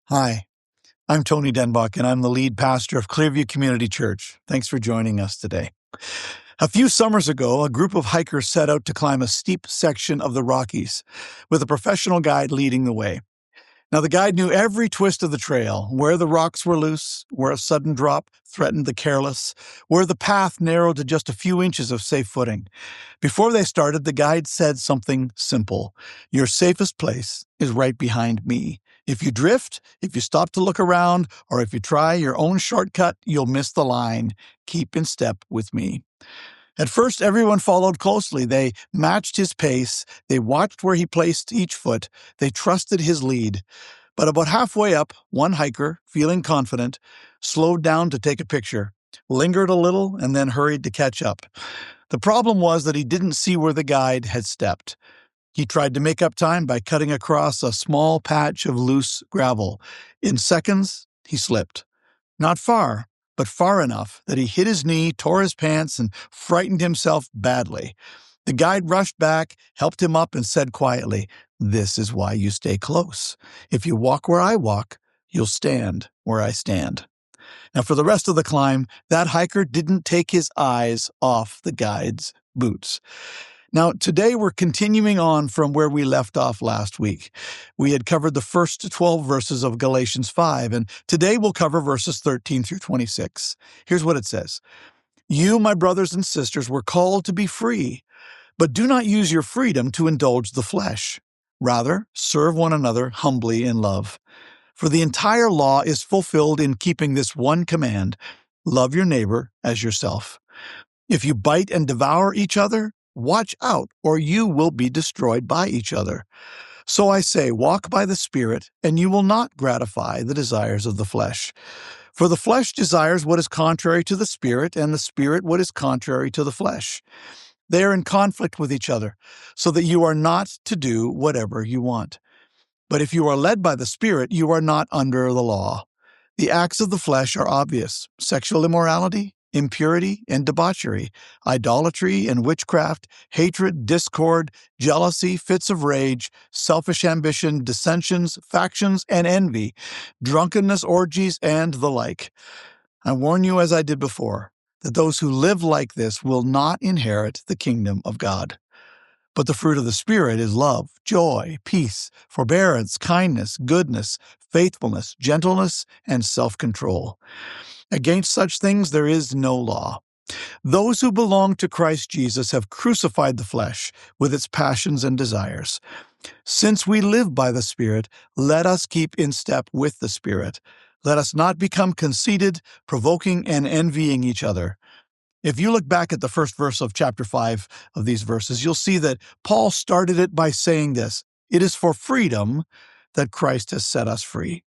Hi, I'm Tony Denbach, and I'm the lead pastor of Clearview Community Church. Thanks for joining us today. A few summers ago, a group of hikers set out to climb a steep section of the Rockies, with a professional guide leading the way. Now, the guide knew every twist of the trail, where the rocks were loose, where a sudden drop threatened the careless, where the path narrowed to just a few inches of safe footing. Before they started, the guide said something simple: "Your safest place is right behind me. If you drift, if you stop to look around, or if you try your own shortcut, you'll miss the line. Keep in step with me." At first, everyone followed closely. They matched his pace. They watched where he placed each foot. They trusted his lead. But about halfway up, one hiker, feeling confident, slowed down to take a picture, lingered a little, and then hurried to catch up. The problem was that he didn't see where the guide had stepped. He tried to make up time by cutting across a small patch of loose gravel. In seconds, he slipped. Not far, but far enough that he hit his knee, tore his pants, and frightened himself badly. The guide rushed back, helped him up, and said quietly, "This is why you stay close. If you walk where I walk, you'll stand where I stand." Now, for the rest of the climb, that hiker didn't take his eyes off the guide's boots. Now, today we're continuing on from where we left off last week. We had covered the first 12 verses of Galatians 5, and today we'll cover verses 13 through 26. Here's what it says: "You, my brothers and sisters, were called to be free, but do not use your freedom to indulge the flesh. Rather, serve one another humbly in love. For the entire law is fulfilled in keeping this one command: love your neighbor as yourself. If you bite and devour each other, watch out, or you will be destroyed by each other. So I say, walk by the Spirit, and you will not gratify the desires of the flesh. For the flesh desires what is contrary to the Spirit, and the Spirit what is contrary to the flesh. They are in conflict with each other, so that you are not to do whatever you want. But if you are led by the Spirit, you are not under the law. The acts of the flesh are obvious: sexual immorality, impurity and debauchery, idolatry and witchcraft, hatred, discord, jealousy, fits of rage, selfish ambition, dissensions, factions, and envy, drunkenness, orgies, and the like. I warn you, as I did before, that those who live like this will not inherit the kingdom of God. But the fruit of the Spirit is love, joy, peace, forbearance, kindness, goodness, faithfulness, gentleness, and self-control. Against such things there is no law. Those who belong to Christ Jesus have crucified the flesh with its passions and desires. Since we live by the Spirit, let us keep in step with the Spirit. Let us not become conceited, provoking and envying each other." If you look back at the first verse of chapter 5 of these verses, you'll see that Paul started it by saying this: "It is for freedom that Christ has set us free."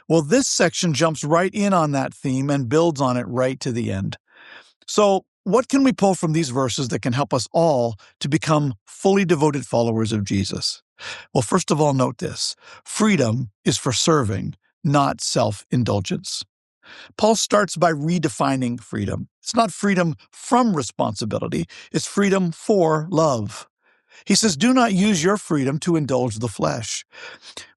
Well, this section jumps right in on that theme and builds on it right to the end. So, what can we pull from these verses that can help us all to become fully devoted followers of Jesus? Well, first of all, note this: freedom is for serving, not self-indulgence. Paul starts by redefining freedom. It's not freedom from responsibility, it's freedom for love. He says, do not use your freedom to indulge the flesh.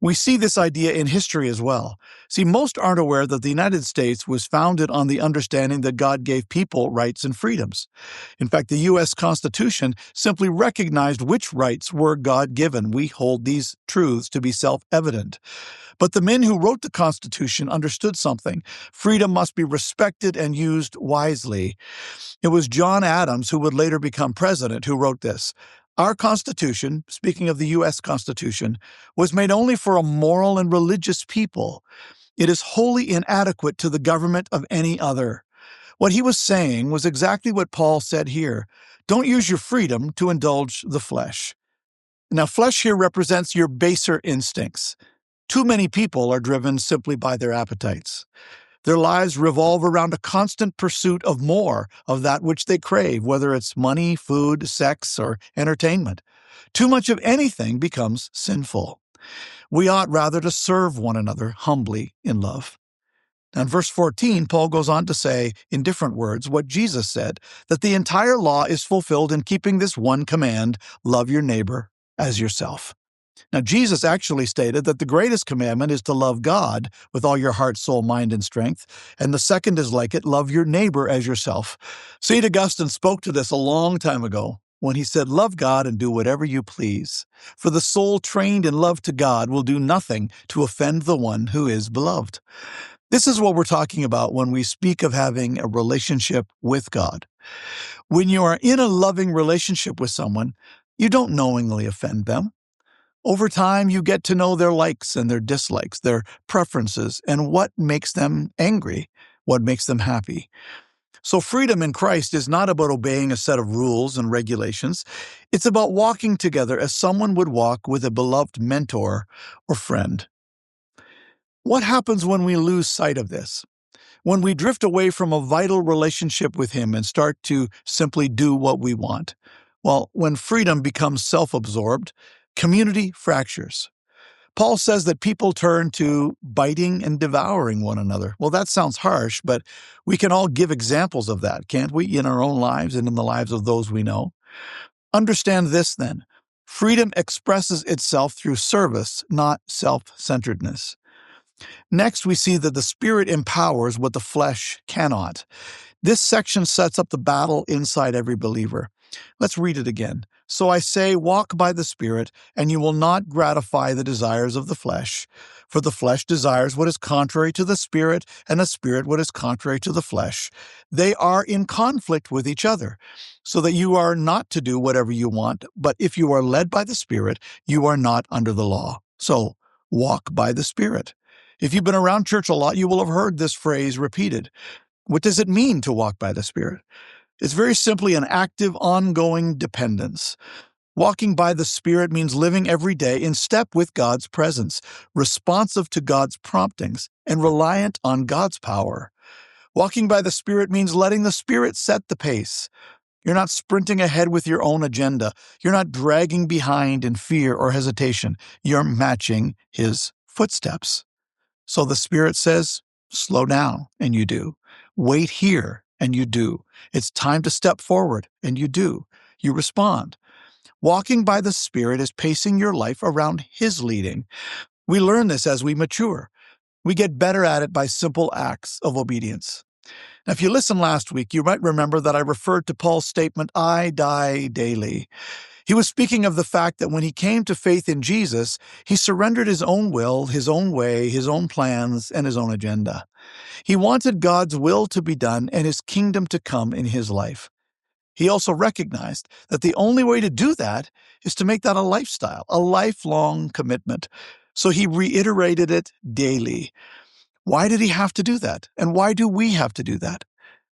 We see this idea in history as well. See, most aren't aware that the United States was founded on the understanding that God gave people rights and freedoms. In fact, the U.S. Constitution simply recognized which rights were God-given. We hold these truths to be self-evident. But the men who wrote the Constitution understood something: freedom must be respected and used wisely. It was John Adams, who would later become president, who wrote this: "Our Constitution," speaking of the U.S. Constitution, "was made only for a moral and religious people. It is wholly inadequate to the government of any other." What he was saying was exactly what Paul said here: don't use your freedom to indulge the flesh. Now, flesh here represents your baser instincts. Too many people are driven simply by their appetites. Their lives revolve around a constant pursuit of more of that which they crave, whether it's money, food, sex, or entertainment. Too much of anything becomes sinful. We ought rather to serve one another humbly in love. In verse 14, Paul goes on to say, in different words, what Jesus said, that the entire law is fulfilled in keeping this one command: love your neighbor as yourself. Now, Jesus actually stated that the greatest commandment is to love God with all your heart, soul, mind, and strength, and the second is like it, love your neighbor as yourself. St. Augustine spoke to this a long time ago when he said, "Love God and do whatever you please, for the soul trained in love to God will do nothing to offend the one who is beloved." This is what we're talking about when we speak of having a relationship with God. When you are in a loving relationship with someone, you don't knowingly offend them. Over time, you get to know their likes and their dislikes, their preferences, and what makes them angry, what makes them happy. So freedom in Christ is not about obeying a set of rules and regulations. It's about walking together as someone would walk with a beloved mentor or friend. What happens when we lose sight of this? When we drift away from a vital relationship with Him and start to simply do what we want? Well, when freedom becomes self-absorbed, community fractures. Paul says that people turn to biting and devouring one another. Well, that sounds harsh, but we can all give examples of that, can't we, in our own lives and in the lives of those we know? Understand this, then. Freedom expresses itself through service, not self-centeredness. Next, we see that the Spirit empowers what the flesh cannot. This section sets up the battle inside every believer. Let's read it again. "So I say, walk by the Spirit, and you will not gratify the desires of the flesh. For the flesh desires what is contrary to the Spirit, and the Spirit what is contrary to the flesh. They are in conflict with each other, so that you are not to do whatever you want, but if you are led by the Spirit, you are not under the law. So, walk by the Spirit." If you've been around church a lot, you will have heard this phrase repeated. What does it mean to walk by the Spirit? It's very simply an active, ongoing dependence. Walking by the Spirit means living every day in step with God's presence, responsive to God's promptings, and reliant on God's power. Walking by the Spirit means letting the Spirit set the pace. You're not sprinting ahead with your own agenda. You're not dragging behind in fear or hesitation. You're matching His footsteps. So the Spirit says, slow down, and you do. Wait here, and you do. It's time to step forward, and you do. You respond. Walking by the Spirit is pacing your life around His leading. We learn this as we mature. We get better at it by simple acts of obedience. Now, if you listened last week, you might remember that I referred to Paul's statement, "I die daily." He was speaking of the fact that when he came to faith in Jesus, he surrendered his own will, his own way, his own plans, and his own agenda. He wanted God's will to be done and His kingdom to come in his life. He also recognized that the only way to do that is to make that a lifestyle, a lifelong commitment. So he reiterated it daily. Why did he have to do that? And why do we have to do that?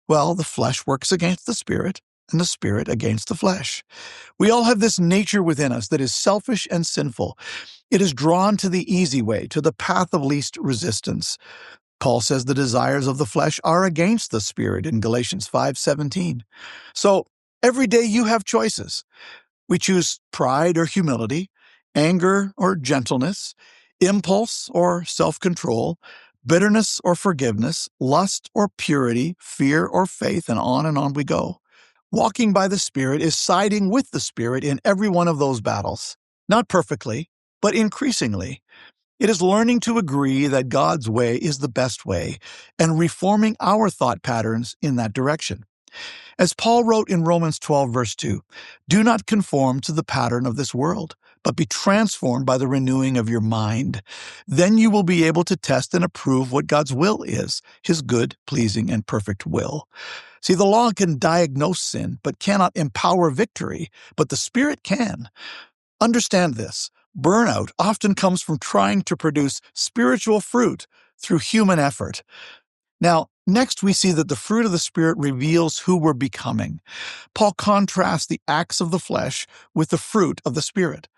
Well, the flesh works against the Spirit, and the Spirit against the flesh. We all have this nature within us that is selfish and sinful. It is drawn to the easy way, to the path of least resistance. Paul says the desires of the flesh are against the Spirit in Galatians 5:17. So every day you have choices. We choose pride or humility, anger or gentleness, impulse or self-control, bitterness or forgiveness, lust or purity, fear or faith, and on we go. Walking by the Spirit is siding with the Spirit in every one of those battles. Not perfectly, but increasingly. It is learning to agree that God's way is the best way and reforming our thought patterns in that direction. As Paul wrote in Romans 12, verse 2, "Do not conform to the pattern of this world, but be transformed by the renewing of your mind. Then you will be able to test and approve what God's will is, His good, pleasing, and perfect will." See, the law can diagnose sin, but cannot empower victory, but the Spirit can. Understand this. Burnout often comes from trying to produce spiritual fruit through human effort. Now, next we see that the fruit of the Spirit reveals who we're becoming. Paul contrasts the acts of the flesh with the fruit of the Spirit.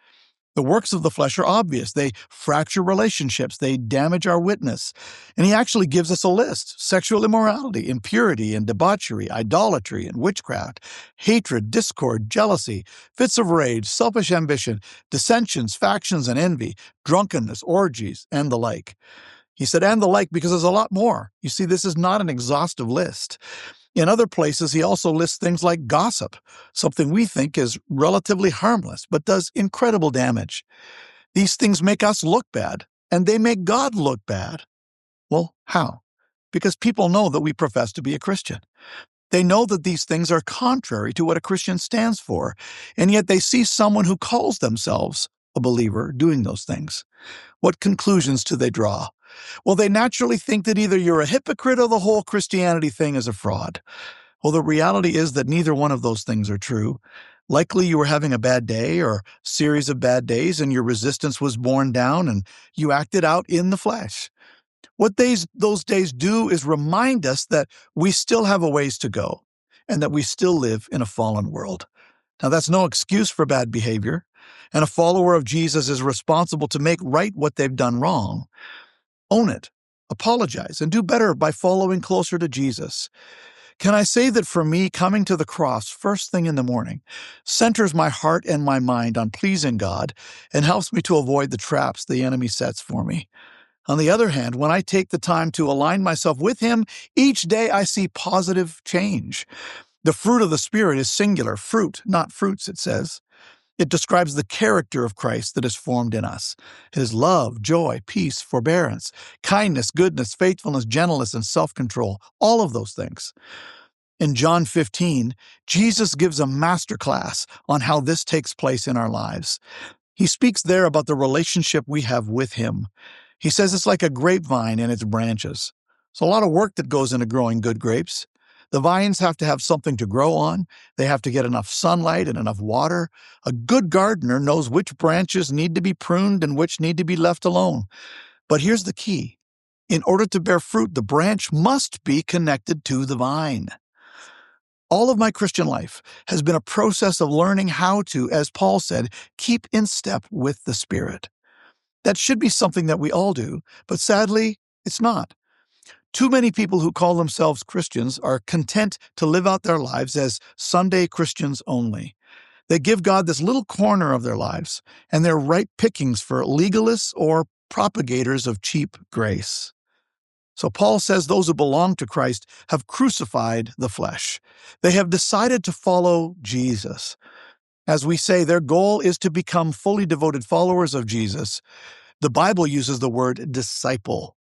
The works of the flesh are obvious. They fracture relationships. They damage our witness. And he actually gives us a list: sexual immorality, impurity and debauchery, idolatry and witchcraft, hatred, discord, jealousy, fits of rage, selfish ambition, dissensions, factions and envy, drunkenness, orgies, and the like. He said, and the like, because there's a lot more. You see, this is not an exhaustive list. In other places, he also lists things like gossip, something we think is relatively harmless, but does incredible damage. These things make us look bad, and they make God look bad. Well, how? Because people know that we profess to be a Christian. They know that these things are contrary to what a Christian stands for, and yet they see someone who calls themselves a believer doing those things. What conclusions do they draw? Well, they naturally think that either you're a hypocrite or the whole Christianity thing is a fraud. Well, the reality is that neither one of those things are true. Likely you were having a bad day or series of bad days, and your resistance was borne down and you acted out in the flesh. What those days do is remind us that we still have a ways to go and that we still live in a fallen world. Now, that's no excuse for bad behavior, and a follower of Jesus is responsible to make right what they've done wrong. Own it, apologize, and do better by following closer to Jesus. Can I say that for me, coming to the cross first thing in the morning centers my heart and my mind on pleasing God and helps me to avoid the traps the enemy sets for me. On the other hand, when I take the time to align myself with Him, each day I see positive change. The fruit of the Spirit is singular, fruit, not fruits, it says. It describes the character of Christ that is formed in us. It is love, joy, peace, forbearance, kindness, goodness, faithfulness, gentleness, and self-control, all of those things. In John 15, Jesus gives a masterclass on how this takes place in our lives. He speaks there about the relationship we have with Him. He says it's like a grapevine and its branches. It's a lot of work that goes into growing good grapes. The vines have to have something to grow on. They have to get enough sunlight and enough water. A good gardener knows which branches need to be pruned and which need to be left alone. But here's the key. In order to bear fruit, the branch must be connected to the vine. All of my Christian life has been a process of learning how to, as Paul said, keep in step with the Spirit. That should be something that we all do, but sadly, it's not. Too many people who call themselves Christians are content to live out their lives as Sunday Christians only. They give God this little corner of their lives, and they're ripe pickings for legalists or propagators of cheap grace. So Paul says those who belong to Christ have crucified the flesh. They have decided to follow Jesus. As we say, their goal is to become fully devoted followers of Jesus. The Bible uses the word disciple.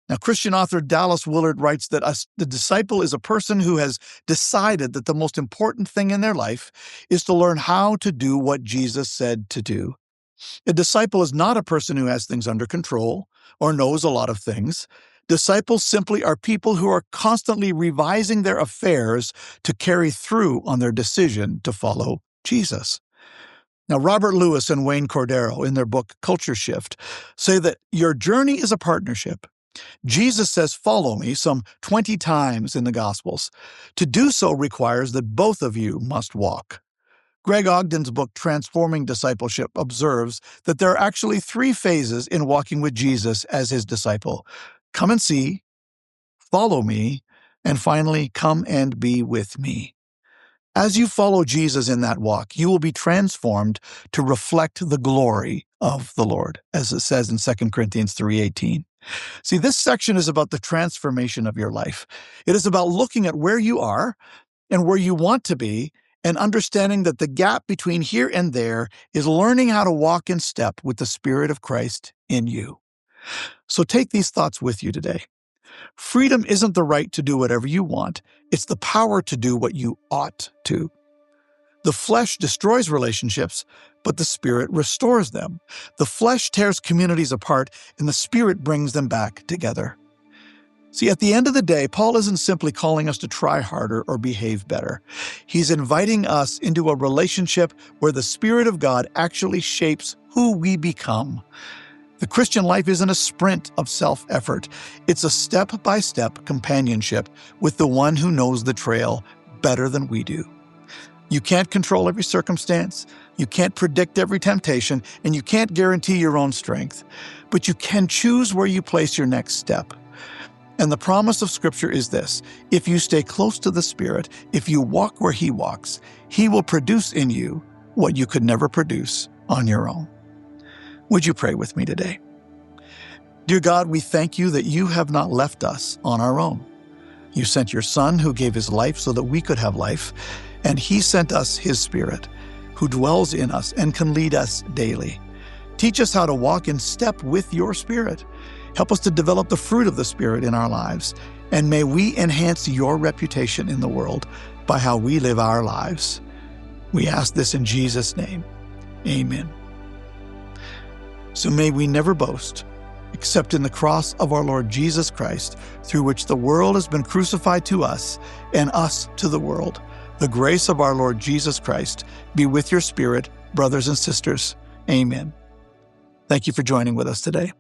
Now, Christian author Dallas Willard writes that the disciple is a person who has decided that the most important thing in their life is to learn how to do what Jesus said to do. A disciple is not a person who has things under control or knows a lot of things. Disciples simply are people who are constantly revising their affairs to carry through on their decision to follow Jesus. Now, Robert Lewis and Wayne Cordero, in their book Culture Shift, say that your journey is a partnership. Jesus says, "Follow me," some 20 times in the Gospels. To do so requires that both of you must walk. Greg Ogden's book, Transforming Discipleship, observes that there are actually 3 phases in walking with Jesus as His disciple. Come and see, follow me, and finally, come and be with me. As you follow Jesus in that walk, you will be transformed to reflect the glory of the Lord, as it says in 2 Corinthians 3:18. See, this section is about the transformation of your life. It is about looking at where you are and where you want to be and understanding that the gap between here and there is learning how to walk in step with the Spirit of Christ in you. So take these thoughts with you today. Freedom isn't the right to do whatever you want. It's the power to do what you ought to. The flesh destroys relationships, but the Spirit restores them. The flesh tears communities apart, and the Spirit brings them back together. See, at the end of the day, Paul isn't simply calling us to try harder or behave better. He's inviting us into a relationship where the Spirit of God actually shapes who we become. The Christian life isn't a sprint of self-effort. It's a step-by-step companionship with the one who knows the trail better than we do. You can't control every circumstance, you can't predict every temptation, and you can't guarantee your own strength. But you can choose where you place your next step. And the promise of Scripture is this: if you stay close to the Spirit, if you walk where He walks, He will produce in you what you could never produce on your own. Would you pray with me today? Dear God, we thank You that You have not left us on our own. You sent Your Son who gave His life so that we could have life, and He sent us His Spirit who dwells in us and can lead us daily. Teach us how to walk in step with your Spirit. Help us to develop the fruit of the Spirit in our lives, and may we enhance your reputation in the world by how we live our lives. We ask this in Jesus' name. Amen. So may we never boast, except in the cross of our Lord Jesus Christ, through which the world has been crucified to us and us to the world. The grace of our Lord Jesus Christ be with your spirit, brothers and sisters. Amen. Thank you for joining with us today.